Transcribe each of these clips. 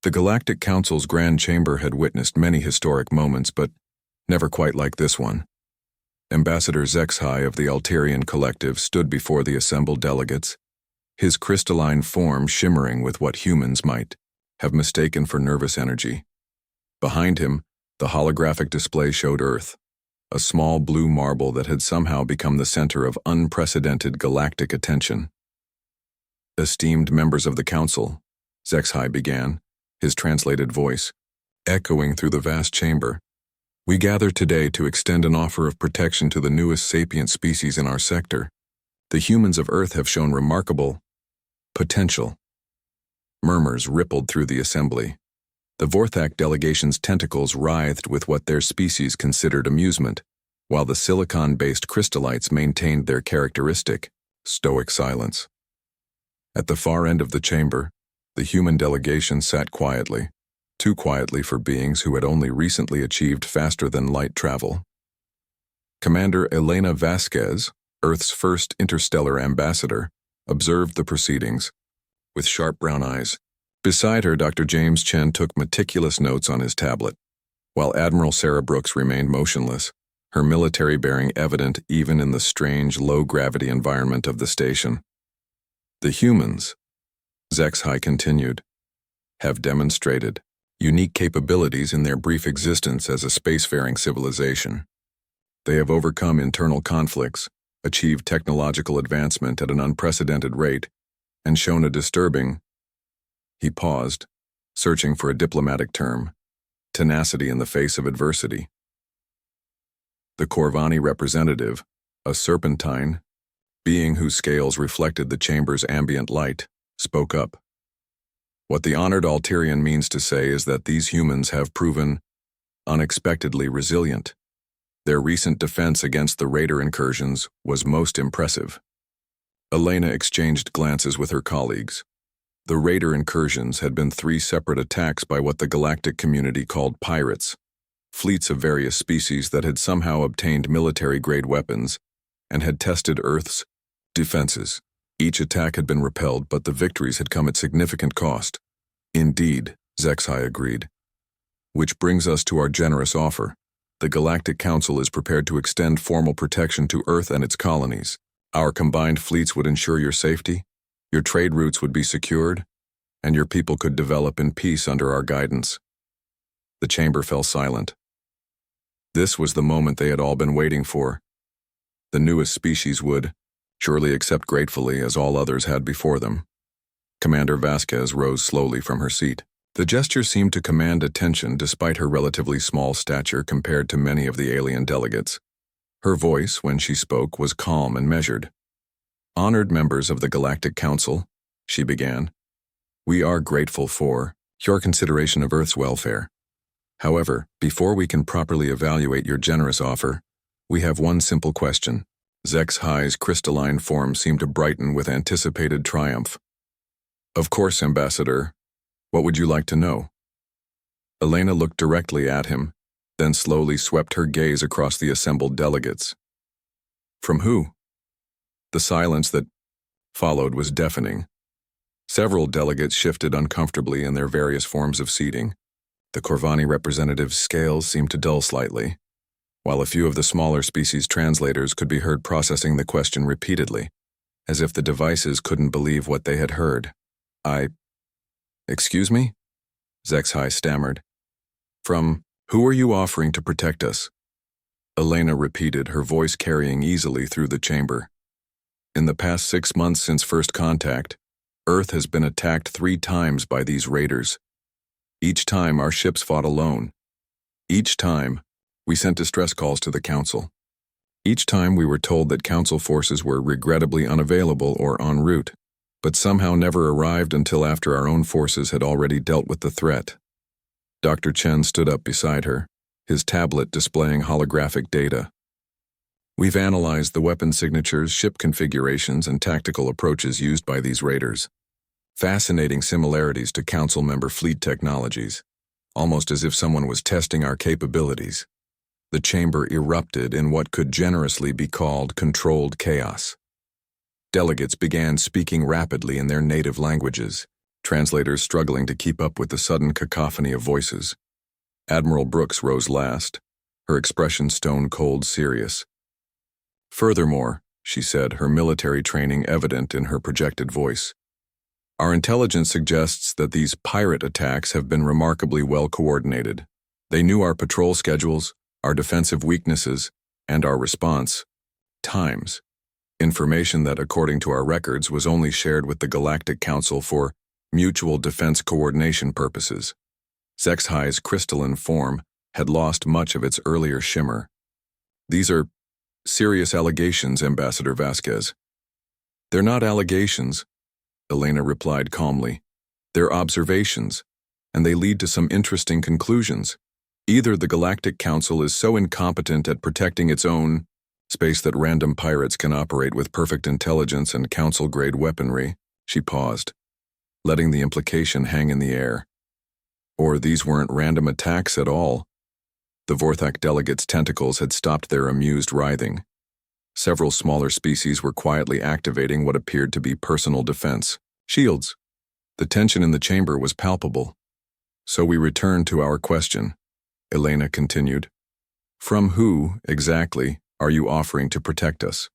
The Galactic Council's Grand Chamber had witnessed many historic moments, but never quite like this one. Ambassador Zexhai of the Alterian Collective stood before the assembled delegates, his crystalline form shimmering with what humans might have mistaken for nervous energy. Behind him, the holographic display showed Earth, a small blue marble that had somehow become the center of unprecedented galactic attention. "Esteemed members of the Council," Zexhai began, his translated voice echoing through the vast chamber, "we gather today to extend an offer of protection to the newest sapient species in our sector. The humans of Earth have shown remarkable potential." Murmurs rippled through the assembly. The Vorthak delegation's tentacles writhed with what their species considered amusement, while the silicon-based crystallites maintained their characteristic, stoic silence. At the far end of the chamber, the human delegation sat quietly, too quietly for beings who had only recently achieved faster-than-light travel. Commander Elena Vasquez, Earth's first interstellar ambassador, observed the proceedings, with sharp brown eyes. Beside her, Dr. James Chen took meticulous notes on his tablet, while Admiral Sarah Brooks remained motionless, her military bearing evident even in the strange, low-gravity environment of the station. "The humans," Zexhai continued, "have demonstrated unique capabilities in their brief existence as a spacefaring civilization. They have overcome internal conflicts, achieved technological advancement at an unprecedented rate, and shown a disturbing—" He paused, searching for a diplomatic term, "tenacity in the face of adversity." The Corvani representative, a serpentine being whose scales reflected the chamber's ambient light, spoke up. "What the honored Alterian means to say is that these humans have proven unexpectedly resilient. Their recent defense against the raider incursions was most impressive." Elena exchanged glances with her colleagues. The raider incursions had been 3 separate attacks by what the galactic community called pirates, fleets of various species that had somehow obtained military-grade weapons and had tested Earth's defenses. Each attack had been repelled, but the victories had come at significant cost. "Indeed," Zexhai agreed. "Which brings us to our generous offer. The Galactic Council is prepared to extend formal protection to Earth and its colonies. Our combined fleets would ensure your safety, your trade routes would be secured, and your people could develop in peace under our guidance." The chamber fell silent. This was the moment they had all been waiting for. The newest species would surely accept gratefully, as all others had before them. Commander Vasquez rose slowly from her seat. The gesture seemed to command attention despite her relatively small stature compared to many of the alien delegates. Her voice, when she spoke, was calm and measured. "Honored members of the Galactic Council," she began, "we are grateful for your consideration of Earth's welfare. However, before we can properly evaluate your generous offer, we have one simple question." Zexhai's crystalline form seemed to brighten with anticipated triumph. "Of course, Ambassador. What would you like to know?" Elena looked directly at him, then slowly swept her gaze across the assembled delegates. "From who?" The silence that followed was deafening. Several delegates shifted uncomfortably in their various forms of seating. The Corvani representative's scales seemed to dull slightly, while a few of the smaller species translators could be heard processing the question repeatedly, as if the devices couldn't believe what they had heard. Excuse me?" Zexhai stammered. "From who are you offering to protect us?" Elena repeated, her voice carrying easily through the chamber. "In the past 6 months since first contact, Earth has been attacked 3 times by these raiders. Each time our ships fought alone. Each time we sent distress calls to the Council. Each time we were told that Council forces were regrettably unavailable or en route, but somehow never arrived until after our own forces had already dealt with the threat." Dr. Chen stood up beside her, his tablet displaying holographic data. "We've analyzed the weapon signatures, ship configurations, and tactical approaches used by these raiders. Fascinating similarities to Council member fleet technologies, almost as if someone was testing our capabilities." The chamber erupted in what could generously be called controlled chaos. Delegates began speaking rapidly in their native languages, translators struggling to keep up with the sudden cacophony of voices. Admiral Brooks rose last, her expression stone-cold serious. "Furthermore," she said, her military training evident in her projected voice, "our intelligence suggests that these pirate attacks have been remarkably well coordinated. They knew our patrol schedules, our defensive weaknesses, and our response times. Information that, according to our records, was only shared with the Galactic Council for mutual defense coordination purposes." Zexhi's crystalline form had lost much of its earlier shimmer. "These are serious allegations, Ambassador Vasquez." "They're not allegations," Elena replied calmly. "They're observations, and they lead to some interesting conclusions. Either the Galactic Council is so incompetent at protecting its own space that random pirates can operate with perfect intelligence and council-grade weaponry." She paused, letting the implication hang in the air. Or these weren't random attacks at all. The Vorthak delegates' tentacles had stopped their amused writhing. Several smaller species were quietly activating what appeared to be personal defense shields. The tension in the chamber was palpable. "So we return to our question," Elena continued. "From who, exactly, are you offering to protect us?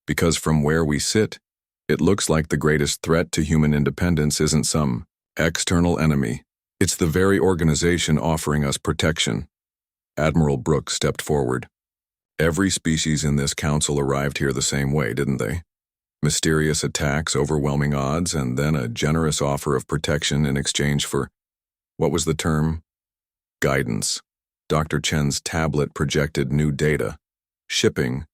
Because from where we sit, it looks like the greatest threat to human independence isn't some external enemy. It's the very organization offering us protection." Admiral Brooks stepped forward. "Every species in this council arrived here the same way, didn't they? Mysterious attacks, overwhelming odds, and then a generous offer of protection in exchange for, what was the term? Guidance." Dr. Chen's tablet projected new data. Shipping,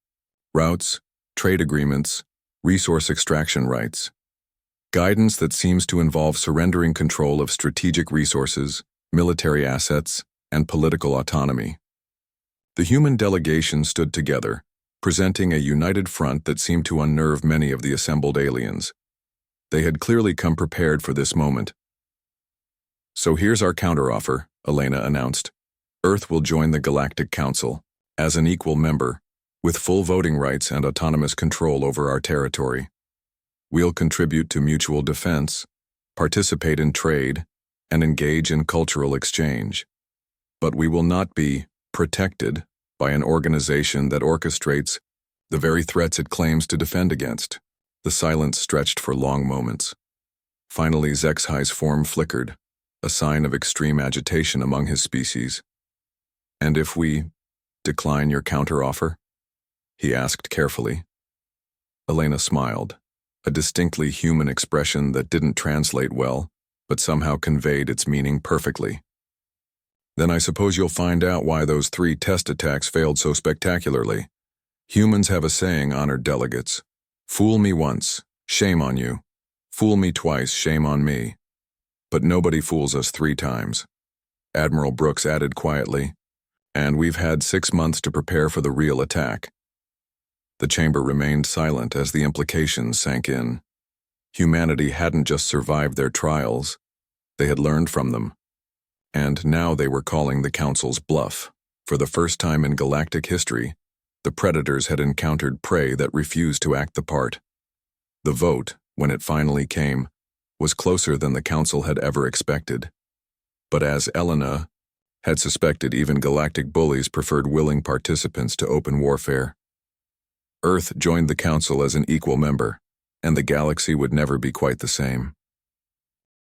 routes, trade agreements, resource extraction rights. Guidance that seems to involve surrendering control of strategic resources, military assets, and political autonomy. The human delegation stood together, presenting a united front that seemed to unnerve many of the assembled aliens. They had clearly come prepared for this moment. "So here's our counteroffer," Elena announced. "Earth will join the Galactic Council, as an equal member, with full voting rights and autonomous control over our territory. We'll contribute to mutual defense, participate in trade, and engage in cultural exchange. But we will not be protected by an organization that orchestrates the very threats it claims to defend against." The silence stretched for long moments. Finally, Zexhi's form flickered, a sign of extreme agitation among his species. "And if we decline your counteroffer?" he asked carefully. Elena smiled, a distinctly human expression that didn't translate well, but somehow conveyed its meaning perfectly. "Then I suppose you'll find out why those 3 test attacks failed so spectacularly. Humans have a saying, honored delegates. Fool me once, shame on you. Fool me twice, shame on me. But nobody fools us 3 times. Admiral Brooks added quietly, "And we've had 6 months to prepare for the real attack." The chamber remained silent as the implications sank in. Humanity hadn't just survived their trials, they had learned from them. And now they were calling the Council's bluff. For the first time in galactic history, the predators had encountered prey that refused to act the part. The vote, when it finally came, was closer than the Council had ever expected. But as Elena had suspected, even galactic bullies preferred willing participants to open warfare. Earth joined the Council as an equal member, and the galaxy would never be quite the same.